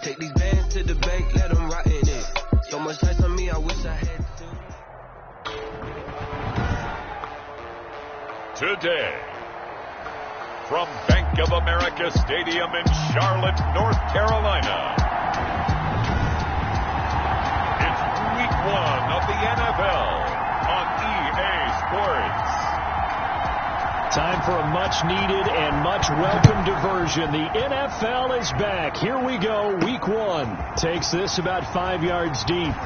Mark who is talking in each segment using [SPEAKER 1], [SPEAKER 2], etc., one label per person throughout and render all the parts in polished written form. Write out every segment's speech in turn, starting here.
[SPEAKER 1] Take these bands to the bank, let them rot in it. So much stress on me, I wish I had to.
[SPEAKER 2] Today, from Bank of America Stadium in Charlotte, North Carolina, it's Week 1 of the NFL on EA Sports.
[SPEAKER 3] Time for a much-needed and much-welcome diversion. The NFL is back. Here we go. Week 1 takes this about 5 yards deep.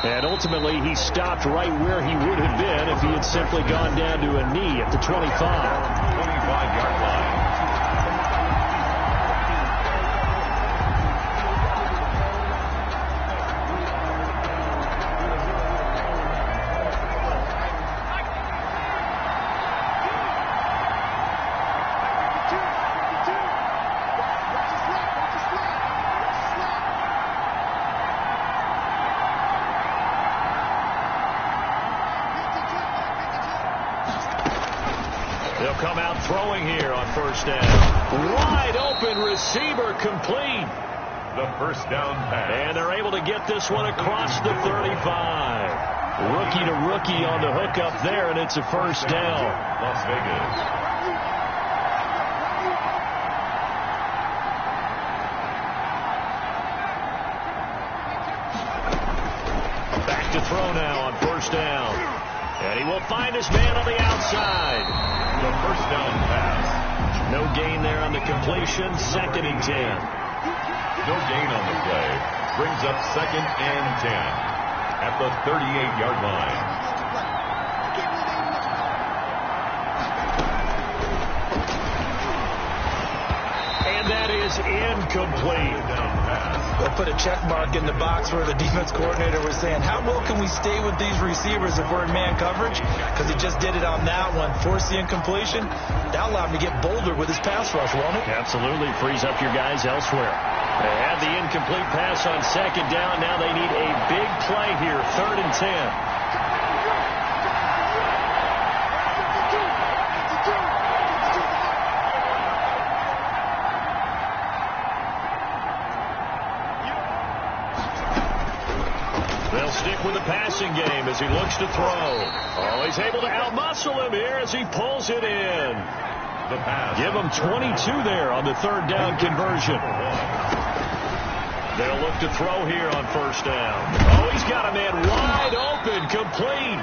[SPEAKER 3] And ultimately, he stopped right where he would have been if he had simply gone down to a knee at the 25.
[SPEAKER 2] 25-yard line.
[SPEAKER 3] They'll come out throwing here on first down. Wide open receiver complete.
[SPEAKER 2] The first down pass.
[SPEAKER 3] And they're able to get this one across the 35. Rookie to rookie on the hook up there, and it's a first down.
[SPEAKER 2] Las Vegas.
[SPEAKER 3] Back to throw now on first down. And he will find his man on the outside.
[SPEAKER 2] The first down pass.
[SPEAKER 3] No gain there on the completion. 2nd and 10.
[SPEAKER 2] No gain on the play. Brings up 2nd and 10 at the 38-yard line.
[SPEAKER 3] And that is incomplete.
[SPEAKER 2] Down pass.
[SPEAKER 4] They'll put a check mark in the box where the defense coordinator was saying, how well can we stay with these receivers if we're in man coverage? Because he just did it on that one. Force the incompletion. That'll allow him to get bolder with his pass rush, won't it?
[SPEAKER 3] Absolutely. Frees up your guys elsewhere. They had the incomplete pass on 2nd down. Now they need a big play here. 3rd and 10. They'll stick with the passing game as he looks to throw. Oh, he's able to outmuscle him here as he pulls it in.
[SPEAKER 2] The pass.
[SPEAKER 3] Give him 22 there on the 3rd down conversion. They'll look to throw here on first down. Oh, he's got a man wide open, complete.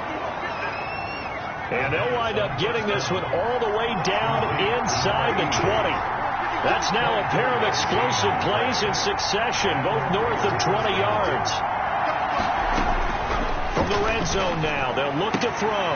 [SPEAKER 3] And they'll wind up getting this one all the way down inside the 20. That's now a pair of explosive plays in succession, both north of 20 yards. From the red zone now, they'll look to throw.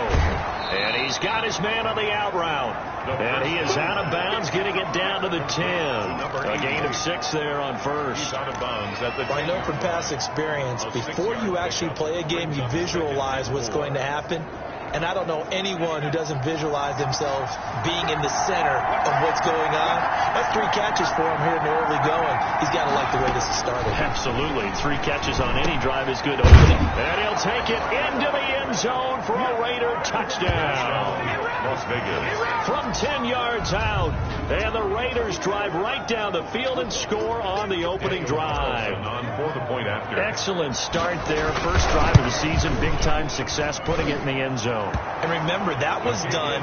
[SPEAKER 3] And he's got his man on the out route. And he is out of bounds, getting it down to the 10. A gain of 6 there on first.
[SPEAKER 2] Out of bounds at the
[SPEAKER 4] I know from past experience, before you actually play a game, you visualize what's going to happen. And I don't know anyone who doesn't visualize themselves being in the center of what's going on. That's 3 catches for him here in the early going. He's got to like the way this has started.
[SPEAKER 3] Absolutely. 3 catches on any drive is good opening. And he'll take it into the end zone for a Raider touchdown.
[SPEAKER 2] Las Vegas.
[SPEAKER 3] From 10 yards out. And the Raiders drive right down the field and score on the opening drive.
[SPEAKER 2] On for the point after.
[SPEAKER 3] Excellent start there. First drive of the season. Big-time success putting it in the end zone.
[SPEAKER 4] And remember, that was done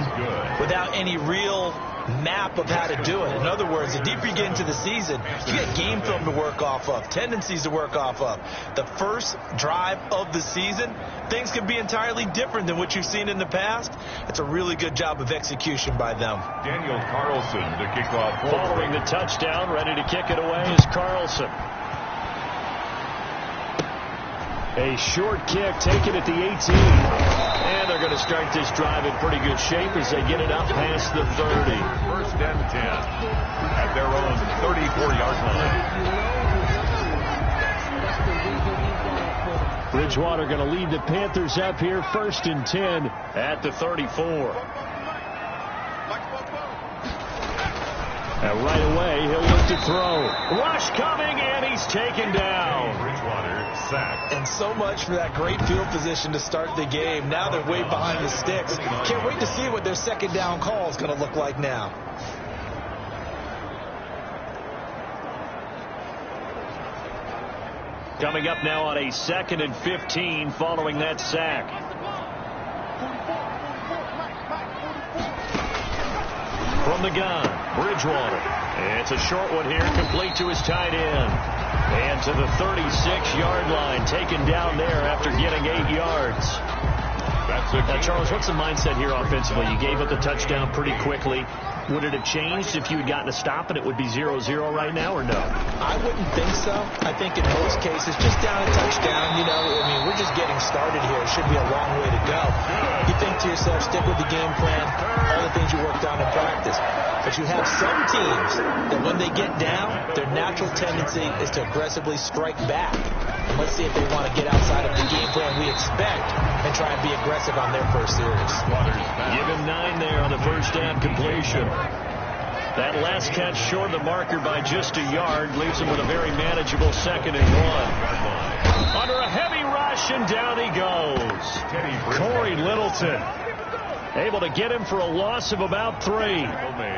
[SPEAKER 4] without any real map of how to do it. In other words, the deeper you get into the season, you get game film to work off of, tendencies to work off of. The first drive of the season, things can be entirely different than what you've seen in the past. It's a really good job of execution by them.
[SPEAKER 2] Daniel Carlson to kick off.
[SPEAKER 3] Following the touchdown, ready to kick it away is Carlson. A short kick taken at the 18. And they're going to start this drive in pretty good shape as they get it up past the 30.
[SPEAKER 2] 1st and 10 at their own 34-yard line.
[SPEAKER 3] Bridgewater going to lead the Panthers up here. 1st and 10 at the 34. And right away, he'll look to throw. Rush coming, and he's taken down.
[SPEAKER 2] Bridgewater sacked.
[SPEAKER 4] And so much for that great field position to start the game. Now they're way behind the sticks. Can't wait to see what their 2nd down call is going to look like now.
[SPEAKER 3] Coming up now on a 2nd and 15 following that sack. From the gun, Bridgewater. It's a short one here, complete to his tight end. And to the 36-yard line, taken down there after getting 8 yards. Now, Charles, what's the mindset here offensively? You gave up the touchdown pretty quickly. Would it have changed if you had gotten a stop and it would be 0-0 right now, or no?
[SPEAKER 4] I wouldn't think so. I think in most cases, just down a touchdown, we're just getting started here. It should be a long way to go. You think to yourself, stick with the game plan, all the things you worked on in practice. But you have some teams that when they get down, their natural tendency is to aggressively strike back. And let's see if they want to get outside of the game plan we expect and try and be aggressive on their first series.
[SPEAKER 3] Give him 9 there on the first down completion. That last catch short of the marker by just a yard leaves him with a very manageable 2nd and 1. Under a heavy rush, and down he goes. Corey Littleton able to get him for a loss of about 3.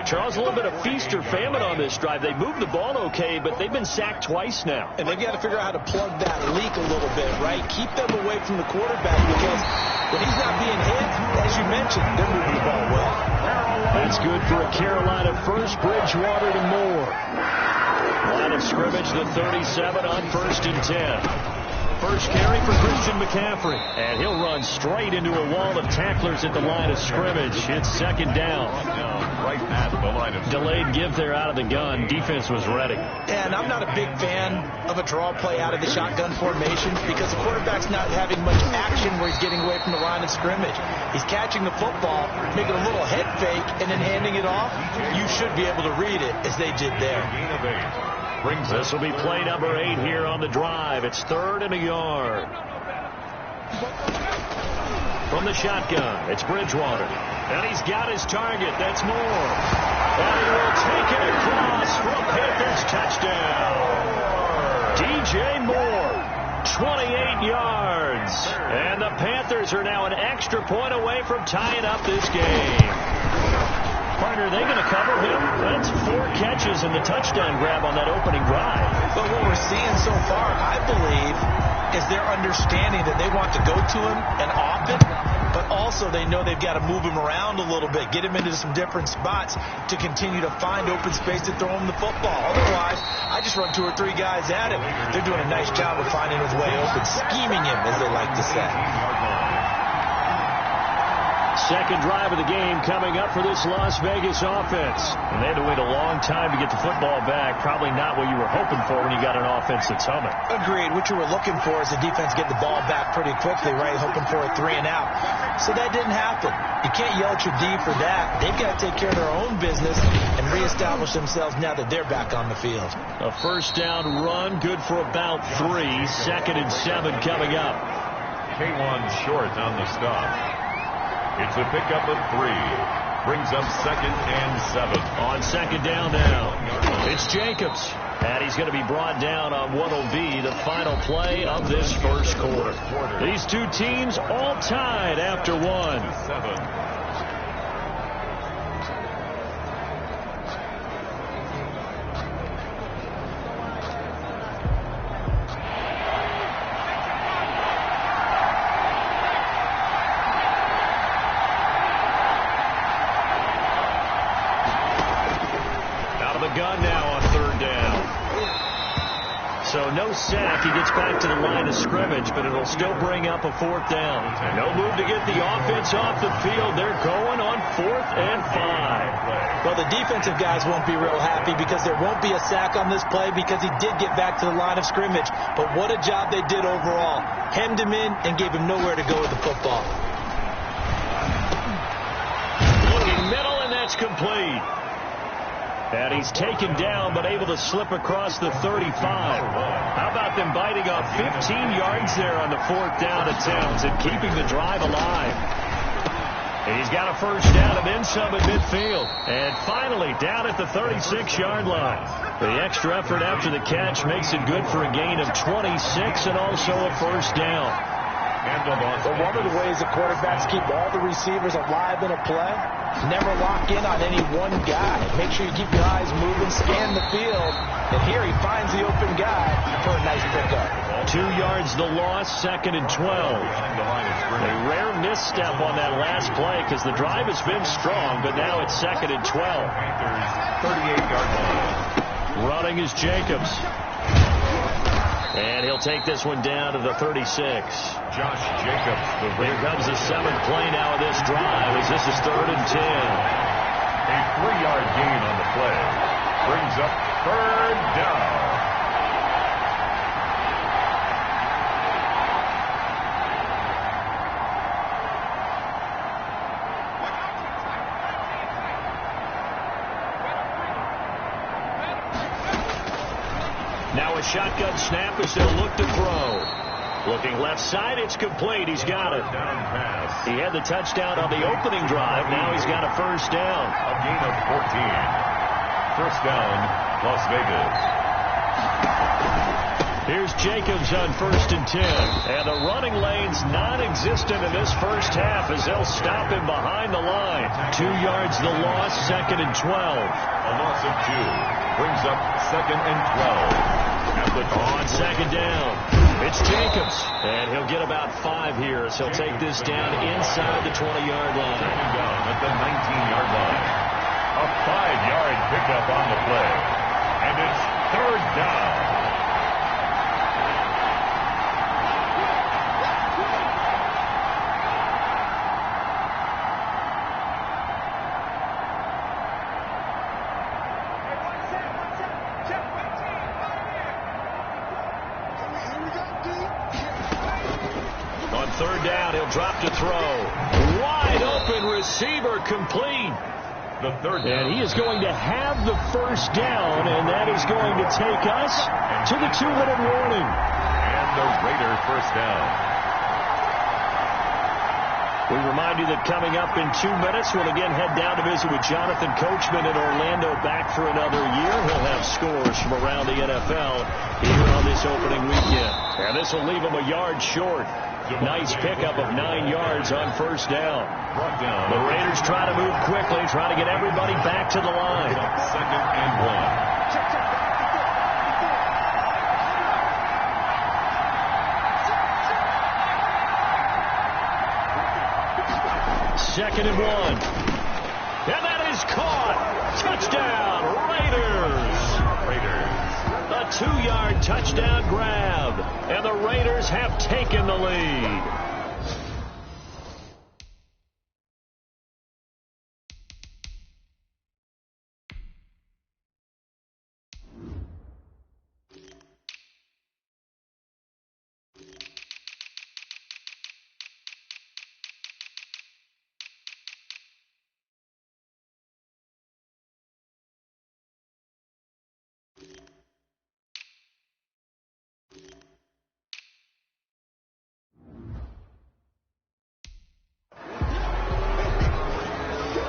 [SPEAKER 3] Charles, a little bit of feast or famine on this drive. They moved the ball okay, but they've been sacked twice now.
[SPEAKER 4] And they've got to figure out how to plug that leak a little bit, right? Keep them away from the quarterback, because when he's not being hit, as you mentioned, they're moving the ball well.
[SPEAKER 3] That's good for a Carolina first. Bridgewater to Moore. Line of scrimmage, the 37 on 1st and 10. First carry for Christian McCaffrey. And he'll run straight into a wall of tacklers at the line of scrimmage. It's 2nd down.
[SPEAKER 2] Right at the line of
[SPEAKER 3] delayed give there out of the gun. Defense was ready.
[SPEAKER 4] And I'm not a big fan of a draw play out of the shotgun formation, because the quarterback's not having much action where he's getting away from the line of scrimmage. He's catching the football, making a little head fake, and then handing it off. You should be able to read it as they did there.
[SPEAKER 3] This will be play number 8 here on the drive. It's 3rd and a yard. From the shotgun, it's Bridgewater. And he's got his target. That's Moore. And he will take it across for a Panthers touchdown. DJ Moore, 28 yards. And the Panthers are now an extra point away from tying up this game. Partner, are they going to cover him? That's 4 catches and the touchdown grab on that opening drive.
[SPEAKER 4] But what we're seeing so far, I believe, is their understanding that they want to go to him and often, but also they know they've got to move him around a little bit, get him into some different spots to continue to find open space to throw him the football. Otherwise, I just run 2 or 3 guys at him. They're doing a nice job of finding his way open, scheming him, as they like to say.
[SPEAKER 3] Second drive of the game coming up for this Las Vegas offense. And they had to wait a long time to get the football back. Probably not what you were hoping for when you got an offense that's humming.
[SPEAKER 4] Agreed. What you were looking for is the defense get the ball back pretty quickly, right? Hoping for a 3 and out. So that didn't happen. You can't yell at your D for that. They've got to take care of their own business and reestablish themselves now that they're back on the field.
[SPEAKER 3] A first down run, good for about 3. 2nd and 7 coming up.
[SPEAKER 2] K1 short on the stop. It's a pickup of 3. Brings up 2nd and 7.
[SPEAKER 3] On 2nd down now, it's Jacobs. And he's going to be brought down on what will be the final play of this first quarter. These 2 teams all tied after 1. Gun now on 3rd down. So no sack. He gets back to the line of scrimmage, but it'll still bring up a 4th down. No move to get the offense off the field. They're going on 4th and 5.
[SPEAKER 4] Well, the defensive guys won't be real happy because there won't be a sack on this play because he did get back to the line of scrimmage. But what a job they did overall. Hemmed him in and gave him nowhere to go with the football.
[SPEAKER 3] Looking middle, and that's complete. And he's taken down, but able to slip across the 35. How about them biting off 15 yards there on the 4th down attempts and keeping the drive alive? And he's got a first down and then some at midfield. And finally, down at the 36-yard line. The extra effort after the catch makes it good for a gain of 26 and also a first down. And
[SPEAKER 4] one of the ways the quarterbacks keep all the receivers alive in a play, never lock in on any one guy. Make sure you keep your eyes moving, scan the field, and here he finds the open guy for a nice pickup.
[SPEAKER 3] 2 yards the loss, 2nd and 12. A rare misstep on that last play because the drive has been strong, but now it's 2nd and 12.
[SPEAKER 2] 38-yard line.
[SPEAKER 3] Running is Jacobs. And he'll take this one down to the 36.
[SPEAKER 2] Josh Jacobs.
[SPEAKER 3] Here comes the 7th play now of this drive as this is 3rd and 10.
[SPEAKER 2] A 3-yard gain on the play. Brings up 3rd down.
[SPEAKER 3] Now a shotgun snap as they'll look to throw. Looking left side, it's complete. He's got it. He had the touchdown on the opening drive. Now he's got a first down.
[SPEAKER 2] A gain of 14. First down, Las Vegas.
[SPEAKER 3] Here's Jacobs on 1st and 10. And the running lane's non-existent in this first half as they'll stop him behind the line. 2 yards the loss, 2nd and 12.
[SPEAKER 2] A loss of 2. Brings up 2nd and 12.
[SPEAKER 3] On 2nd down, it's Jacobs. And he'll get about 5 here as he'll take this down inside the 20-yard line.
[SPEAKER 2] 2nd down at the 19-yard line. A 5-yard pickup on the play. And it's 3rd down.
[SPEAKER 3] On 3rd down, he'll drop to throw. Wide open receiver, complete.
[SPEAKER 2] The 3rd down.
[SPEAKER 3] And he is going to have the first down, and that is going to take us to the 2-minute warning.
[SPEAKER 2] And the Raider first down.
[SPEAKER 3] We remind you that coming up in 2 minutes, we'll again head down to visit with Jonathan Coachman in Orlando, back for another year. He'll have scores from around the NFL here on this opening weekend. And this will leave him a yard short. Nice pickup of 9 yards on first down. The Raiders try to move quickly, trying to get everybody back to the line.
[SPEAKER 2] 2nd and 1.
[SPEAKER 3] 2nd and 1. And that is caught. Touchdown, Raiders. A 2-yard touchdown grab. And the Raiders have taken the lead.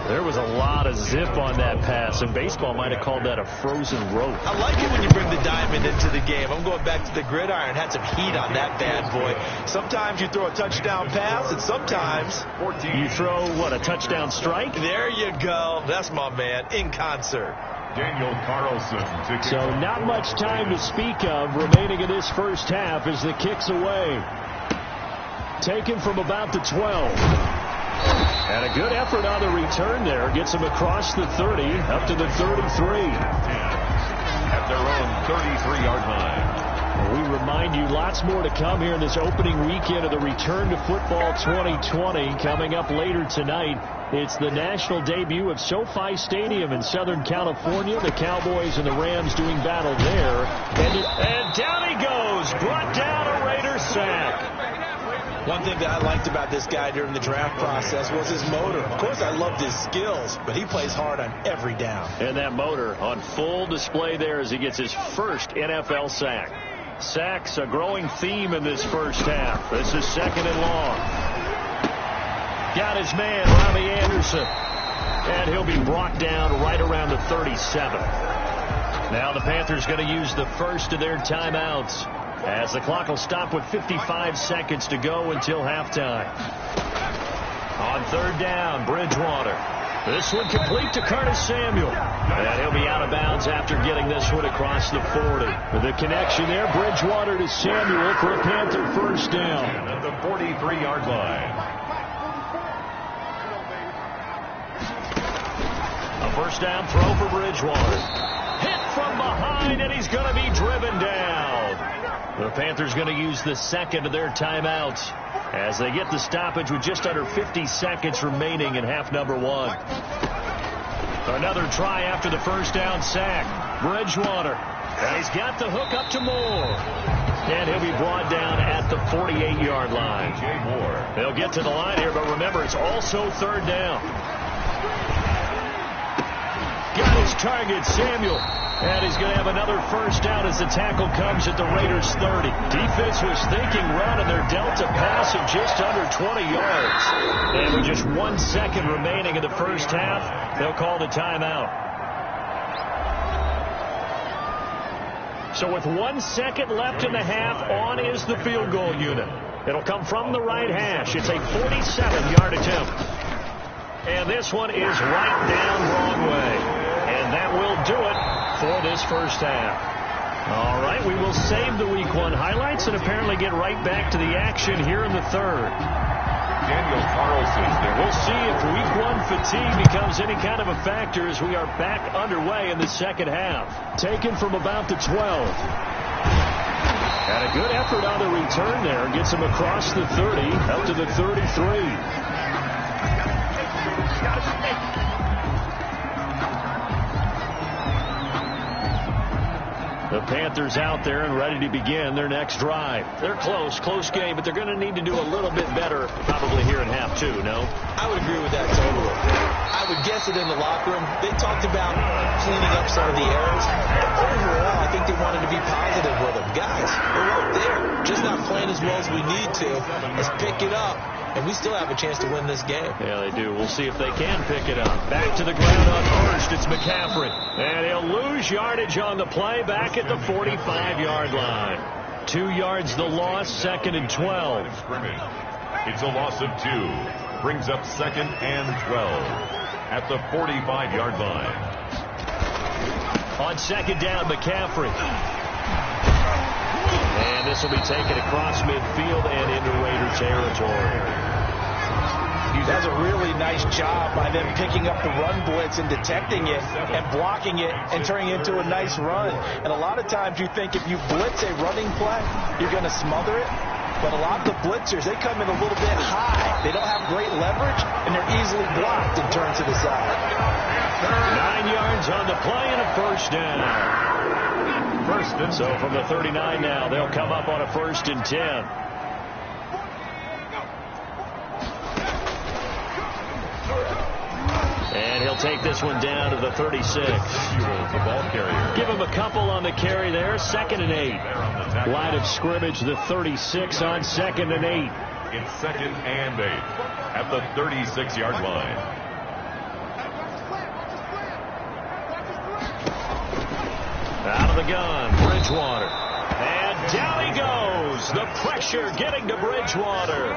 [SPEAKER 3] There was a lot of zip on that pass, and baseball might have called that a frozen rope.
[SPEAKER 4] I like it when you bring the diamond into the game. I'm going back to the gridiron. Had some heat on that bad boy. Sometimes you throw a touchdown pass, and sometimes
[SPEAKER 3] you throw, what, a touchdown strike?
[SPEAKER 4] There you go. That's my man, in concert.
[SPEAKER 2] Daniel Carlson.
[SPEAKER 3] So not much time to speak of remaining in this first half as the kick's away. Taken from about the 12. And a good effort on the return there. Gets him across the 30, up to the 33.
[SPEAKER 2] At their own 33-yard line.
[SPEAKER 3] We remind you lots more to come here in this opening weekend of the Return to Football 2020. Coming up later tonight, it's the national debut of SoFi Stadium in Southern California. The Cowboys and the Rams doing battle there. And down he goes. Brought down a Raider sack.
[SPEAKER 4] One thing that I liked about this guy during the draft process was his motor. Of course, I loved his skills, but he plays hard on every down.
[SPEAKER 3] And that motor on full display there as he gets his first NFL sack. Sacks a growing theme in this first half. This is 2nd and long. Got his man, Robbie Anderson. And he'll be brought down right around the 37. Now the Panthers going to use the first of their timeouts. as the clock will stop with 55 seconds to go until halftime. On third down, Bridgewater. This one complete to Curtis Samuel. And he'll be out of bounds after getting this one across the 40. With the connection there, Bridgewater to Samuel for a Panther first down.
[SPEAKER 2] At the 43-yard line.
[SPEAKER 3] A first down throw for Bridgewater. Hit from behind, and he's going to be driven down. The Panthers going to use the second of their timeouts as they get the stoppage with just under 50 seconds remaining in half number one. Another try after the first down sack. Bridgewater. And he's got the hook up to Moore. And he'll be brought down at the 48-yard line. They'll get to the line here, but remember, it's also third down. Got his target, Samuel. And he's going to have another first down as the tackle comes at the Raiders' 30. Defense was thinking run, and they're dealt a pass of just under 20 yards. And with just 1 second remaining in the first half, they'll call the timeout. So with 1 second left in the half, on is the field goal unit. It'll come from the right hash. It's a 47-yard attempt. And this one is right down wrong way. And that will do it for this first half. All right, we will save the Week 1 highlights and apparently get right back to the action here in the third.
[SPEAKER 2] Daniel Carlson.
[SPEAKER 3] We'll see if Week 1 fatigue becomes any kind of a factor as we are back underway in the second half. Taken from about the 12. And a good effort on the return there. Gets him across the 30 up to the 33. The Panthers out there and ready to begin their next drive. They're close game, but they're going to need to do a little bit better probably here in half two, no?
[SPEAKER 4] I would agree with that totally. I would guess it in the locker room. They talked about cleaning up some of the errors. Overall, I think they wanted to be positive with them. Guys, we're right there. Just not playing as well as we need to. Let's pick it up. And we still have a chance to win this game.
[SPEAKER 3] Yeah, they do. We'll see if they can pick it up. Back to the ground on first. It's McCaffrey. And he'll lose yardage on the play back at the 45-yard line. 2 yards the loss, second and 12.
[SPEAKER 2] It's a loss of 2. Brings up second and 12 at the 45-yard line.
[SPEAKER 3] On second down, McCaffrey. And this will be taken across midfield and into Raider territory.
[SPEAKER 4] That's a really nice job by them picking up the run blitz and detecting it and blocking it and turning it into a nice run. And a lot of times you think if you blitz a running play, you're going to smother it. But a lot of the blitzers, they come in a little bit high. They don't have great leverage, and they're easily blocked and turned to the side.
[SPEAKER 3] 9 yards on the play and a first down. So from the 39 now, they'll come up on a 1st and 10. And he'll take this one down to the 36.
[SPEAKER 2] The ball carrier.
[SPEAKER 3] Give him a couple on the carry there. 2nd and 8. Line of scrimmage, the 36 on 2nd and 8.
[SPEAKER 2] It's 2nd and 8 at the 36-yard line.
[SPEAKER 3] Out of the gun, Bridgewater. And down he goes. The pressure getting to Bridgewater.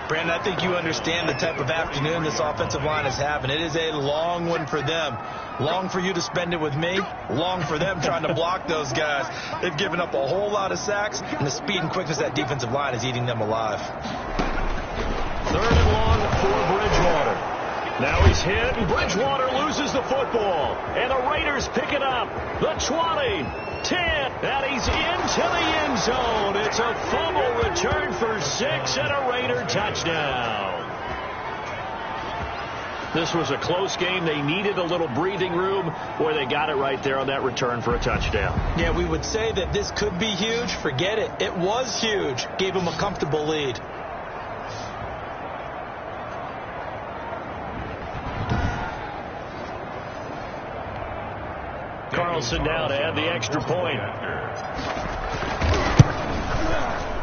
[SPEAKER 4] Brandon, I think you understand the type of afternoon this offensive line is having. It is a long one for them. Long for you to spend it with me. Long for them trying to block those guys. They've given up a whole lot of sacks, and the speed and quickness of that defensive line is eating them alive.
[SPEAKER 3] 3rd and long for Bridgewater. Now he's hit, and Bridgewater loses the football. And the Raiders pick it up. The 20, 10, and he's into the end zone. It's a fumble return for 6 and a Raider touchdown. This was a close game. They needed a little breathing room. Boy, they got it right there on that return for a touchdown.
[SPEAKER 4] Yeah, we would say that this could be huge. Forget it. It was huge. Gave them a comfortable lead. Carlson now to add the extra point.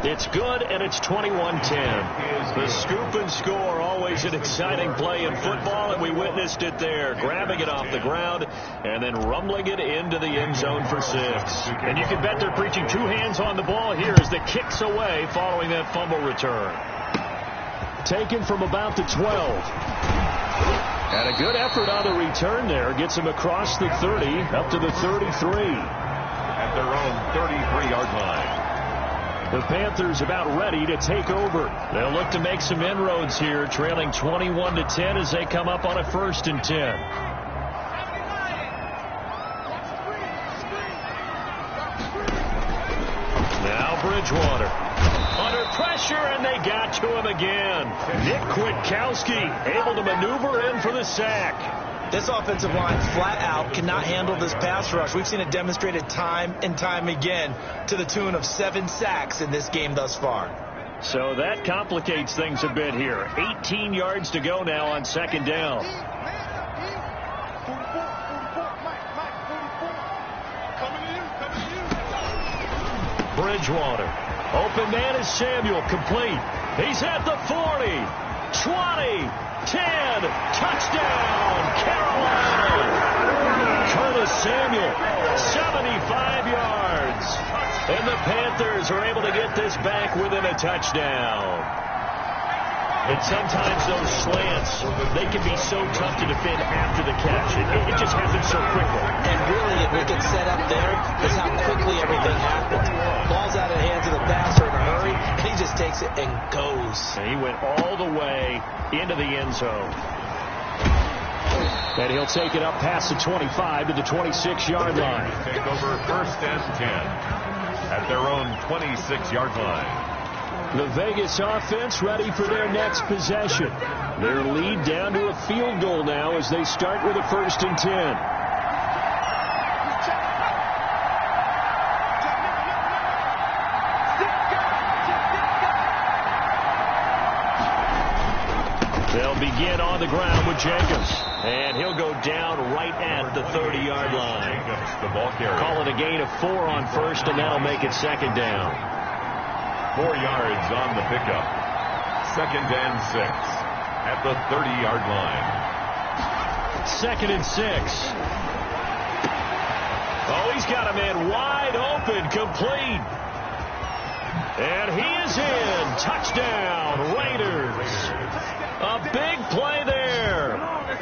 [SPEAKER 3] It's good, and it's 21-10. The scoop and score, always an exciting play in football, and we witnessed it there, grabbing it off the ground and then rumbling it into the end zone for 6. And you can bet they're preaching 2 hands on the ball here as the kick's away following that fumble return. Taken from about the 12. And a good effort on the return there. Gets him across the 30, up to the 33.
[SPEAKER 2] At their own 33-yard line.
[SPEAKER 3] The Panthers about ready to take over. They'll look to make some inroads here, trailing 21-10 as they come up on a 1st and 10. Now Bridgewater. Under pressure, and they got to him again. Nick Kwiatkowski able to maneuver in for the sack.
[SPEAKER 4] This offensive line flat out cannot handle this pass rush. We've seen it demonstrated time and time again to the tune of 7 sacks in this game thus far.
[SPEAKER 3] So that complicates things a bit here. 18 yards to go now on 2nd down. Bridgewater. Open man is Samuel. Complete. He's at the 40. 20. 10. Touchdown. Carolina. Curtis Samuel. 75 yards. And the Panthers are able to get this back within a touchdown. And sometimes those slants, they can be so tough to defend after the catch. It just happens so quickly.
[SPEAKER 4] And really, if we get set up there, is how quickly everything happens. Ball's out of the hands of the passer in a hurry, and he just takes it and goes.
[SPEAKER 3] And he went all the way into the end zone. And he'll take it up past the 25 to the 26-yard line.
[SPEAKER 2] Take over 1st and 10 at their own 26-yard line.
[SPEAKER 3] The Vegas offense ready for their next possession. Their lead down to a field goal now as they start with a 1st and 10. They'll begin on the ground with Jacobs. And he'll go down right at the 30-yard line.
[SPEAKER 2] Jacobs, the ball carrier.
[SPEAKER 3] Call it a gain of 4 on 1st, and that'll make it 2nd down.
[SPEAKER 2] 4 yards on the pickup. 2nd and 6 at the 30-yard line.
[SPEAKER 3] 2nd and 6. Oh, he's got a man wide open, complete. And he is in. Touchdown, Raiders. A big play there.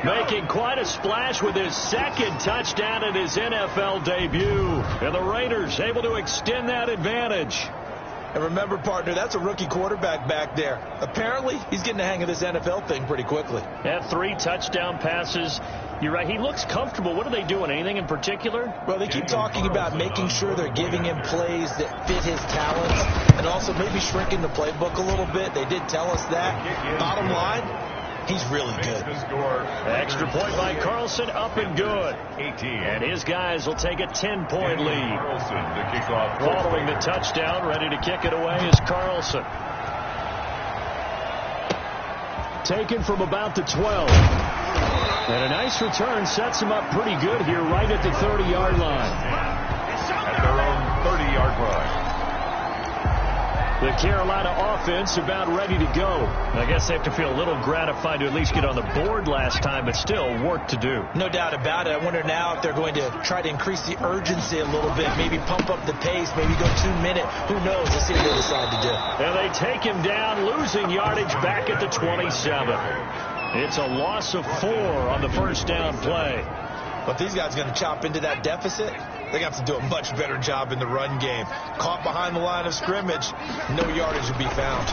[SPEAKER 3] Making quite a splash with his 2nd touchdown in his NFL debut. And the Raiders able to extend that advantage.
[SPEAKER 4] And remember, partner, that's a rookie quarterback back there. Apparently, he's getting the hang of this NFL thing pretty quickly.
[SPEAKER 3] Had 3 touchdown passes. You're right. He looks comfortable. What are they doing? Anything in particular?
[SPEAKER 4] Well, they keep talking about making sure they're giving him plays that fit his talents and also maybe shrinking the playbook a little bit. They did tell us that. Bottom line, he's really good.
[SPEAKER 3] Extra point by Carlson, up and good.
[SPEAKER 2] 18.
[SPEAKER 3] And his guys will take a 10-point lead.
[SPEAKER 2] Carlson to kick off.
[SPEAKER 3] Following the touchdown, ready to kick it away is Carlson. Taken from about the 12. And a nice return sets him up pretty good here right at the 30-yard line.
[SPEAKER 2] At their own 30-yard line.
[SPEAKER 3] The Carolina offense about ready to go. I guess they have to feel a little gratified to at least get on the board last time, but still work to do.
[SPEAKER 4] No doubt about it. I wonder now if they're going to try to increase the urgency a little bit, maybe pump up the pace, maybe go 2-minute. Who knows? Let's see what they decide to do.
[SPEAKER 3] And they take him down, losing yardage back at the 27. It's a loss of 4 on the 1st down play.
[SPEAKER 4] But these guys are going to chop into that deficit. They got to do a much better job in the run game. Caught behind the line of scrimmage, no yardage to be found.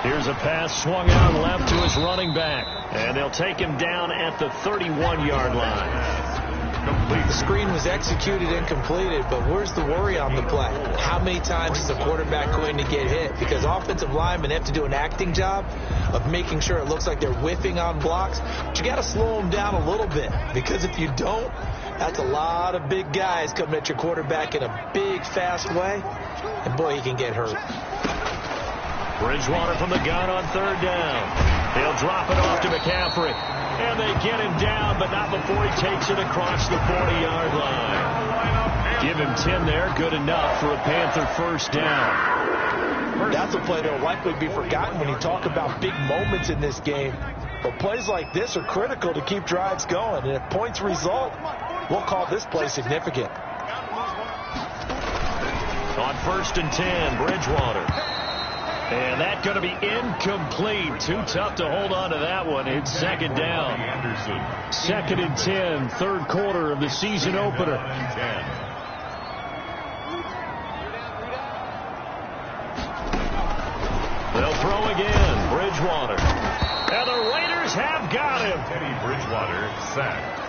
[SPEAKER 3] Here's a pass swung out left to his running back. And they'll take him down at the 31-yard line.
[SPEAKER 4] The screen was executed and completed, but where's the worry on the play? How many times is a quarterback going to get hit? Because offensive linemen have to do an acting job of making sure it looks like they're whiffing on blocks. But you got to slow them down a little bit, because if you don't, that's a lot of big guys coming at your quarterback in a big, fast way. And boy, he can get hurt.
[SPEAKER 3] Bridgewater from the gun on 3rd down. He'll drop it off to McCaffrey. And they get him down, but not before he takes it across the 40-yard line. Give him 10 there. Good enough for a Panther first down.
[SPEAKER 4] That's a play that will likely be forgotten when you talk about big moments in this game. But plays like this are critical to keep drives going. And if points result, we'll call this play significant.
[SPEAKER 3] On 1st and 10, Bridgewater. And that's going to be incomplete. Too tough to hold on to that one. It's 2nd down. 2nd and 10, 3rd quarter of the season opener. They'll throw again. Bridgewater. And the Raiders have got him.
[SPEAKER 2] Teddy Bridgewater sacked.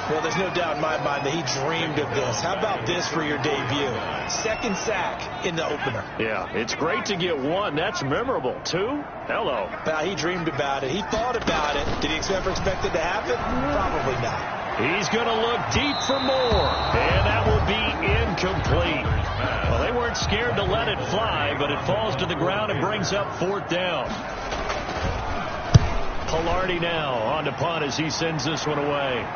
[SPEAKER 4] Well, there's no doubt in my mind that he dreamed of this. How about this for your debut? 2nd sack in the opener.
[SPEAKER 3] Yeah, it's great to get 1. That's memorable. 2? Hello.
[SPEAKER 4] Well, he dreamed about it. He thought about it. Did he ever expect it to happen? Probably not.
[SPEAKER 3] He's going to look deep for more. And that will be incomplete. Well, they weren't scared to let it fly, but it falls to the ground and brings up 4th down. Pilardi now on to punt as he sends this one away.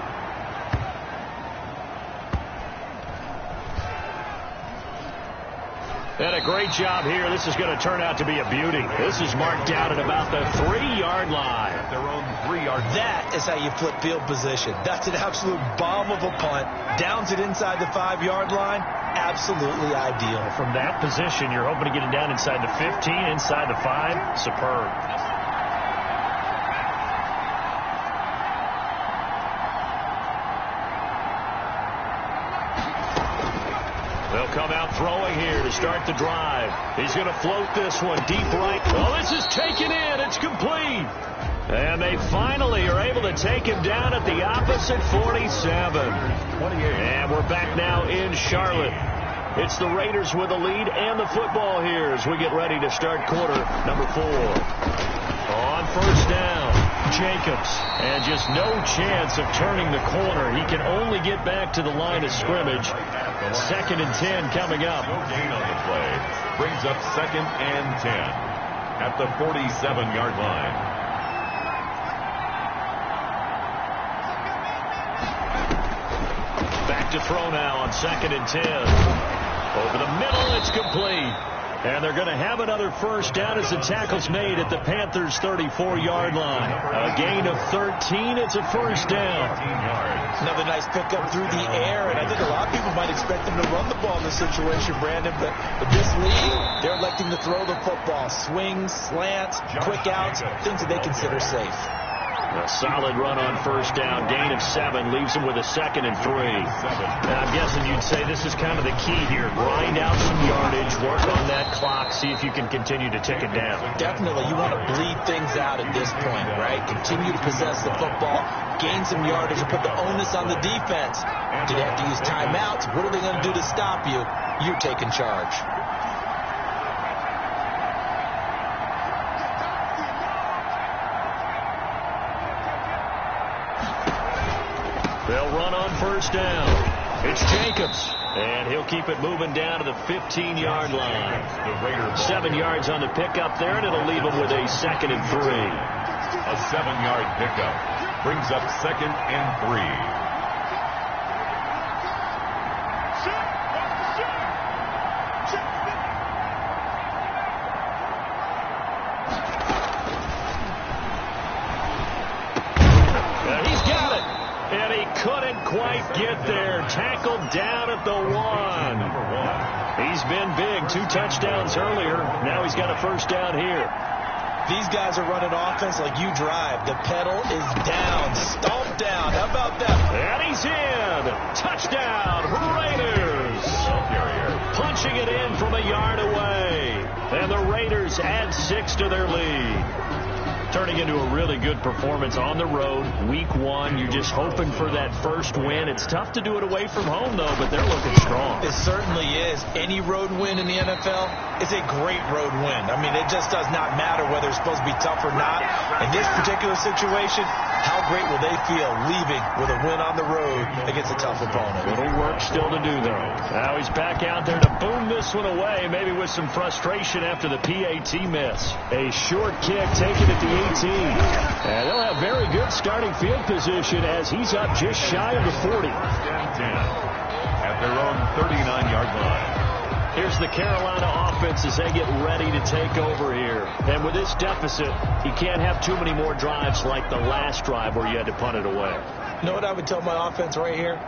[SPEAKER 3] And a great job here. This is going to turn out to be a beauty. This is marked down at about the 3-yard line.
[SPEAKER 2] At their own 3-yard.
[SPEAKER 4] That is how you flip field position. That's an absolute bomb of a punt. Downs it inside the 5-yard line. Absolutely ideal.
[SPEAKER 3] From that position, you're hoping to get it down inside the 15, inside the 5. Superb. They'll come out throwing here to start the drive. He's going to float this one deep right. Oh, this is taken in. It's complete. And they finally are able to take him down at the opposite 47. 28. And we're back now in Charlotte. It's the Raiders with the lead and the football here as we get ready to start quarter number 4. On 1st down, Jacobs. And just no chance of turning the corner. He can only get back to the line of scrimmage. 2nd and 10 coming up.
[SPEAKER 2] No gain on the play. Brings up 2nd and 10 at the 47-yard line.
[SPEAKER 3] Back to throw now on 2nd and 10. Over the middle, it's complete. And they're going to have another first down as the tackle's made at the Panthers' 34-yard line. A gain of 13. It's a first down.
[SPEAKER 4] Another nice pickup through the air, and I think a lot of people might expect them to run the ball in this situation, Brandon, but with this lead, they're electing to throw the football. Swings, slants, quick outs, things that they consider safe.
[SPEAKER 3] A solid run on first down. Gain of 7 leaves him with a 2nd and 3. And I'm guessing you'd say this is kind of the key here. Grind out some yardage, work on that clock, see if you can continue to tick it down.
[SPEAKER 4] Definitely. You want to bleed things out at this point, right? Continue to possess the football, gain some yardage, and put the onus on the defense. Do they have to use timeouts? What are they going to do to stop you? You're taking charge.
[SPEAKER 3] They'll run on first down. It's Jacobs. And he'll keep it moving down to the 15-yard line. 7 yards on the pickup there, and it'll leave him with a 2nd and 3.
[SPEAKER 2] A 7-yard pickup brings up 2nd and 3.
[SPEAKER 3] Couldn't quite get there. Tackled down at the 1. He's been big. 2 touchdowns earlier. Now he's got a first down here.
[SPEAKER 4] These guys are running offense like you drive. The pedal is down. Stomp down. How about that?
[SPEAKER 3] And he's in. Touchdown, Raiders. Punching it in from a yard away. And the Raiders add 6 to their lead. Turning into a really good performance on the road. Week 1, you're just hoping for that first win. It's tough to do it away from home, though, but they're looking strong.
[SPEAKER 4] It certainly is. Any road win in the NFL is a great road win. I mean, it just does not matter whether it's supposed to be tough or not. In this particular situation, how great will they feel leaving with a win on the road against a tough opponent?
[SPEAKER 3] Little work still to do, though. Now he's back out there to boom this one away, maybe with some frustration after the PAT miss. A short kick taken at the 18. And they'll have very good starting field position as he's up just shy of the 40.
[SPEAKER 2] At their own 39-yard line.
[SPEAKER 3] Here's the Carolina offense as they get ready to take over here. And with this deficit, you can't have too many more drives like the last drive where you had to punt it away.
[SPEAKER 4] You know what I would tell my offense right here?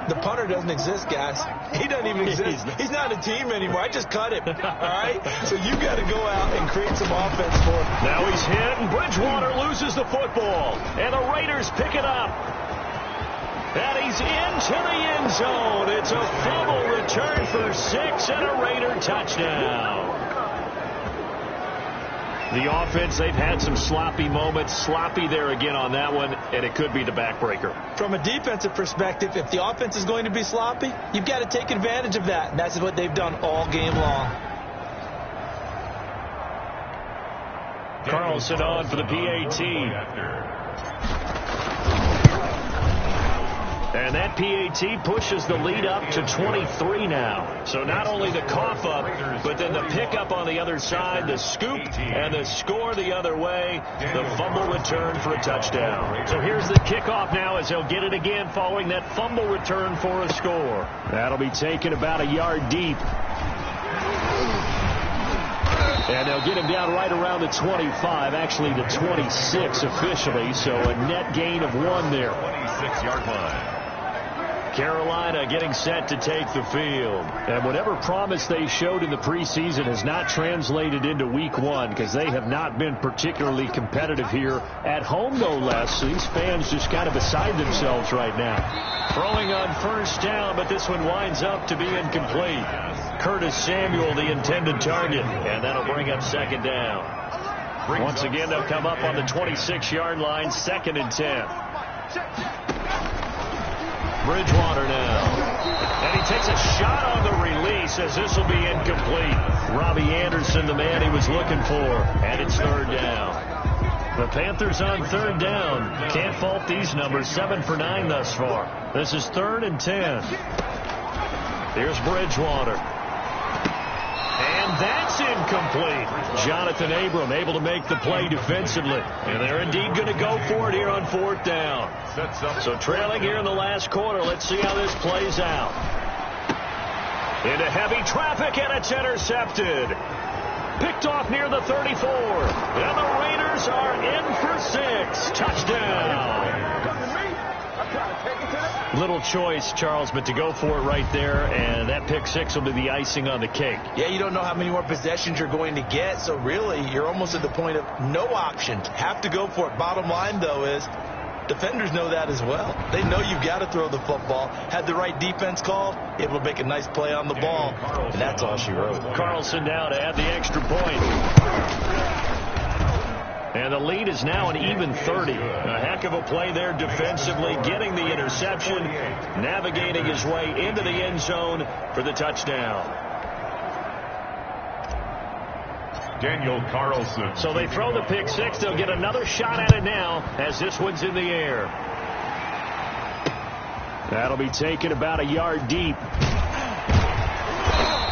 [SPEAKER 4] The punter doesn't exist, guys. He doesn't even exist. He's not a team anymore. I just cut him. All right? So you got to go out and create some offense for him.
[SPEAKER 3] Now he's hit, and Bridgewater loses the football. And the Raiders pick it up. And he's into the end zone. It's a fumble return for 6 and a Raider touchdown. The offense, they've had some sloppy moments. Sloppy there again on that one, and it could be the backbreaker.
[SPEAKER 4] From a defensive perspective, if the offense is going to be sloppy, you've got to take advantage of that. And that's what they've done all game long.
[SPEAKER 3] Carlson on for the PAT. And that PAT pushes the lead up to 23 now. So not only the cough up, but then the pickup on the other side, the scoop, and the score the other way, the fumble return for a touchdown. So here's the kickoff now as they'll get it again following that fumble return for a score. That'll be taken about a yard deep. And they'll get him down right around the 25, actually the 26 officially, so a net gain of 1 there.
[SPEAKER 2] 26-yard line.
[SPEAKER 3] Carolina getting set to take the field. And whatever promise they showed in the preseason has not translated into week 1 because they have not been particularly competitive here at home, no less. So these fans just kind of beside themselves right now. Throwing on first down, but this one winds up to be incomplete. Curtis Samuel, the intended target, and that'll bring up second down. Once again, they'll come up on the 26-yard line, 2nd and 10. Bridgewater now. And he takes a shot on the release as this will be incomplete. Robbie Anderson, the man he was looking for. And it's 3rd down. The Panthers on 3rd down. Can't fault these numbers. 7 for 9 thus far. This is 3rd and 10. Here's Bridgewater. And that's incomplete. Jonathan Abram able to make the play defensively. And they're indeed going to go for it here on 4th down. So trailing here in the last quarter. Let's see how this plays out. Into heavy traffic, and it's intercepted. Picked off near the 34. And the Raiders are in for 6. Touchdown. Little choice, Charles, but to go for it right there, and that pick 6 will be the icing on the cake.
[SPEAKER 4] Yeah, you don't know how many more possessions you're going to get, so really you're almost at the point of no options. Have to go for it. Bottom line, though, is defenders know that as well. They know you've got to throw the football. Had the right defense called, able to make a nice play on the ball, and that's all she wrote.
[SPEAKER 3] Carlson now to add the extra point. And the lead is now an even 30. A heck of a play there defensively, getting the interception, navigating his way into the end zone for the touchdown.
[SPEAKER 2] Daniel Carlson.
[SPEAKER 3] So they throw the pick 6. They'll get another shot at it now as this one's in the air. That'll be taken about a yard deep.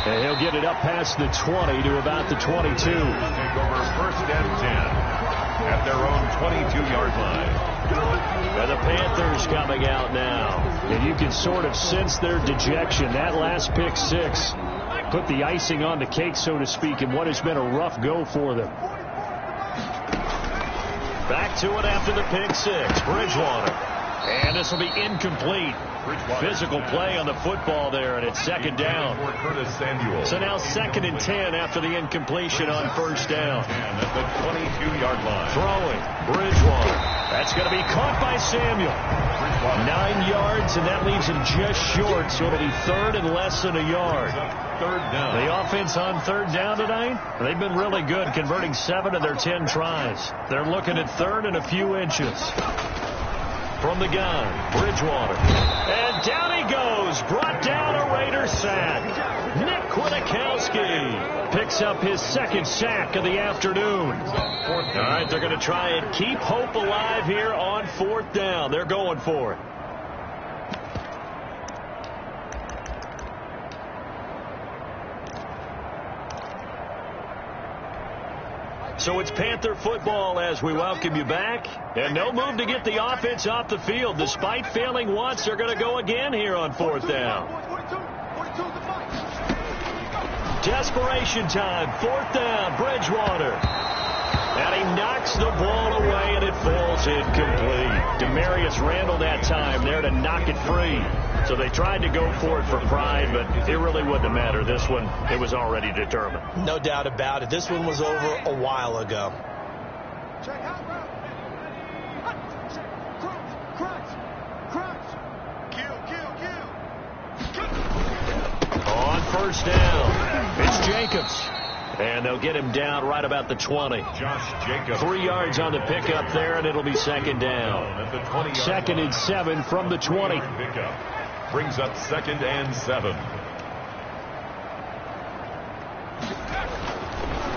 [SPEAKER 3] And he'll get it up past the 20 to about the 22.
[SPEAKER 2] Take over 1st and 10. At their own 22-yard line.
[SPEAKER 3] And the Panthers coming out now. And you can sort of sense their dejection. That last pick 6 put the icing on the cake, so to speak, in what has been a rough go for them. Back to it after the pick 6. Bridgewater. And this will be incomplete. Physical play on the football there, and it's 2nd down. So now 2nd and 10 after the incompletion on 1st down.
[SPEAKER 2] And at the 22-yard line.
[SPEAKER 3] Throwing. Bridgewater. That's going to be caught by Samuel. 9 yards, and that leaves him just short, so it'll be 3rd and less than a yard.
[SPEAKER 2] 3rd down.
[SPEAKER 3] The offense on 3rd down tonight, they've been really good, converting 7 of their 10 tries. They're looking at 3rd and a few inches. From the gun, Bridgewater. And down he goes. Brought down a Raider sack. Nick Kwiatkowski picks up his 2nd sack of the afternoon. All right, they're going to try and keep hope alive here on 4th down. They're going for it. So it's Panther football as we welcome you back. And no move to get the offense off the field. Despite failing once, they're going to go again here on 4th down. Desperation time. 4th down. Bridgewater. And he knocks the ball away, and it falls incomplete. Demarius Randall that time there to knock it free. So they tried to go for it for pride, but it really wouldn't matter. This one, it was already determined.
[SPEAKER 4] No doubt about it. This one was over a while ago.
[SPEAKER 3] On 1st down, it's Jacobs. And they'll get him down right about the 20.
[SPEAKER 2] Josh Jacobs.
[SPEAKER 3] 3 yards on the pickup there, and it'll be 2nd down. 2nd and 7 from the 20.
[SPEAKER 2] Pickup brings up 2nd and 7.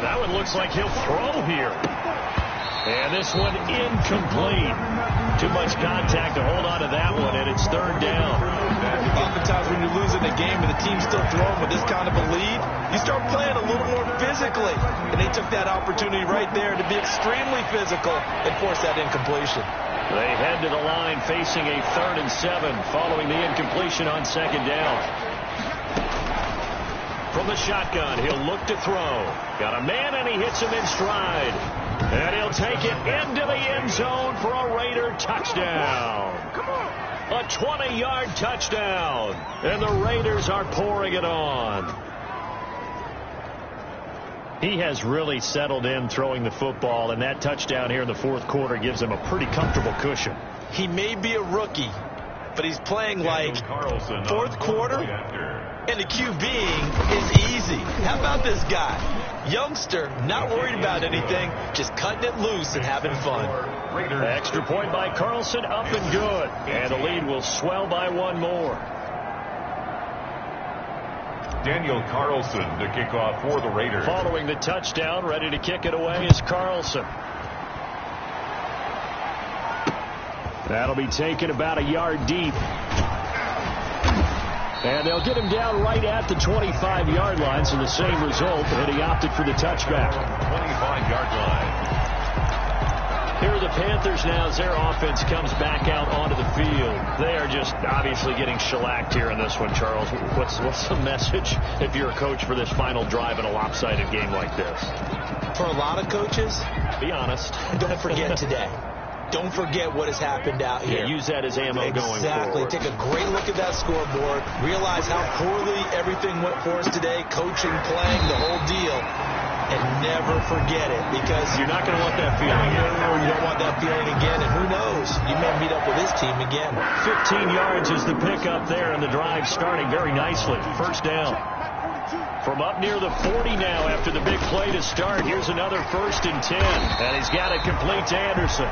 [SPEAKER 3] That one looks like he'll throw here. And this one incomplete. Too much contact to hold on to that one, and it's 3rd down.
[SPEAKER 4] Oftentimes when you're losing a game and the team's still throwing with this kind of a lead, you start playing a little more physically. And they took that opportunity right there to be extremely physical and force that incompletion.
[SPEAKER 3] They head to the line facing a 3rd and 7 following the incompletion on 2nd down. From the shotgun, he'll look to throw. Got a man, and he hits him in stride. And he'll take it into the end zone for a Raider touchdown. A 20-yard touchdown. And the Raiders are pouring it on. He has really settled in throwing the football, and that touchdown here in the 4th quarter gives him a pretty comfortable cushion.
[SPEAKER 4] He may be a rookie, but he's playing like 4th quarter, and the QBing is easy. How about this guy? Youngster, not worried about anything, just cutting it loose and having fun.
[SPEAKER 3] Extra point by Carlson, up and good. And the lead will swell by 1 more.
[SPEAKER 2] Daniel Carlson to kick off for the Raiders.
[SPEAKER 3] Following the touchdown, ready to kick it away is Carlson. That'll be taken about a yard deep. And they'll get him down right at the 25-yard line, so the same result, and he opted for the touchback.
[SPEAKER 2] 25-yard line.
[SPEAKER 3] Here are the Panthers now as their offense comes back out onto the field. They are just obviously getting shellacked here in this one, Charles. What's the message if you're a coach for this final drive in a lopsided game like this?
[SPEAKER 4] For a lot of coaches,
[SPEAKER 3] be honest.
[SPEAKER 4] Don't forget today. Don't forget what has happened out here.
[SPEAKER 3] Yeah, use that as ammo going forward.
[SPEAKER 4] Exactly. Take a great look at that scoreboard. Realize how poorly everything went for us today. Coaching, playing, the whole deal. And never forget it, because
[SPEAKER 3] you're not going to want that feeling again.
[SPEAKER 4] You don't want that feeling again, and who knows? You may meet up with this team again.
[SPEAKER 3] 15 yards is the pickup there, and the drive starting very nicely. 1st down. From up near the 40 now after the big play to start. Here's another 1st and 10. And he's got it complete to Anderson.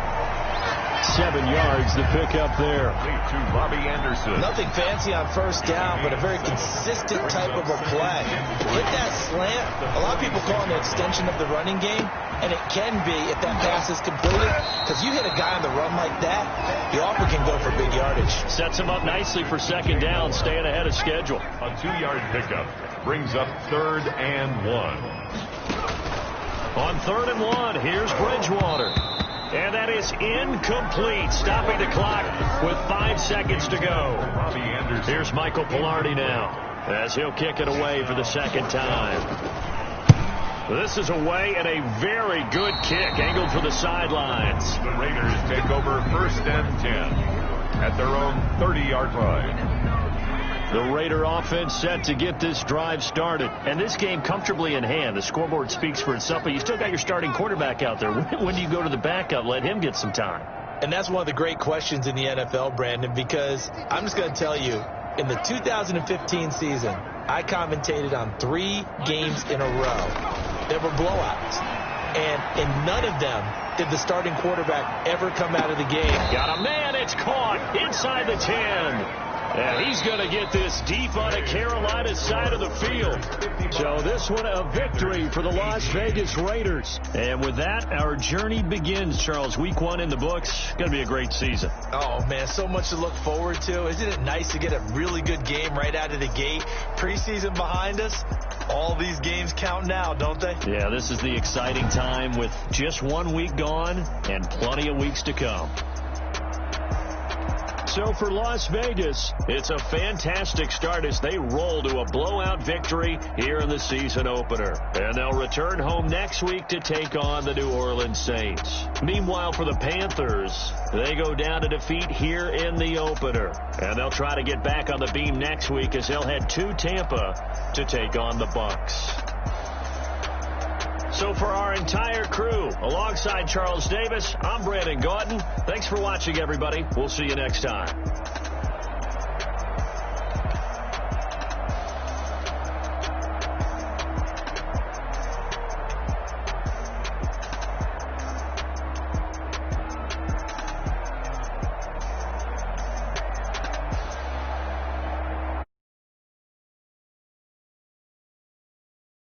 [SPEAKER 3] 7 yards the pickup there.
[SPEAKER 2] To Bobby Anderson.
[SPEAKER 4] Nothing fancy on 1st down, but a very consistent type of a play. Hit that slant. A lot of people call it an extension of the running game, and it can be if that pass is completed, because you hit a guy on the run like that, you often can go for big yardage.
[SPEAKER 3] Sets him up nicely for 2nd down, staying ahead of schedule.
[SPEAKER 2] A 2-yard pickup brings up 3rd and 1.
[SPEAKER 3] On 3rd and 1, here's Bridgewater. And that is incomplete, stopping the clock with 5 seconds to go.
[SPEAKER 2] Bobby Anderson.
[SPEAKER 3] Here's Michael Pilardi now, as he'll kick it away for the 2nd time. This is away, and a very good kick, angled for the sidelines.
[SPEAKER 2] The Raiders take over 1st and 10 at their own 30-yard line.
[SPEAKER 3] The Raider offense set to get this drive started. And this game comfortably in hand. The scoreboard speaks for itself, but you still got your starting quarterback out there. When do you go to the backup? Let him get some time.
[SPEAKER 4] And that's one of the great questions in the NFL, Brandon, because I'm just going to tell you, in the 2015 season, I commentated on 3 games in a row. There were blowouts. And in none of them did the starting quarterback ever come out of the game.
[SPEAKER 3] Got a man, it's caught inside the 10. And he's going to get this deep on the Carolina side of the field. So this one a victory for the Las Vegas Raiders. And with that, our journey begins, Charles. Week 1 in the books. Going to be a great season.
[SPEAKER 4] Oh, man, so much to look forward to. Isn't it nice to get a really good game right out of the gate? Preseason behind us. All these games count now, don't they?
[SPEAKER 3] Yeah, this is the exciting time with just 1 week gone and plenty of weeks to come. So for Las Vegas, it's a fantastic start as they roll to a blowout victory here in the season opener. And they'll return home next week to take on the New Orleans Saints. Meanwhile, for the Panthers, they go down to defeat here in the opener. And they'll try to get back on the beam next week as they'll head to Tampa to take on the Bucs. So for our entire crew, alongside Charles Davis, I'm Brandon Gautin. Thanks for watching, everybody. We'll see you next time.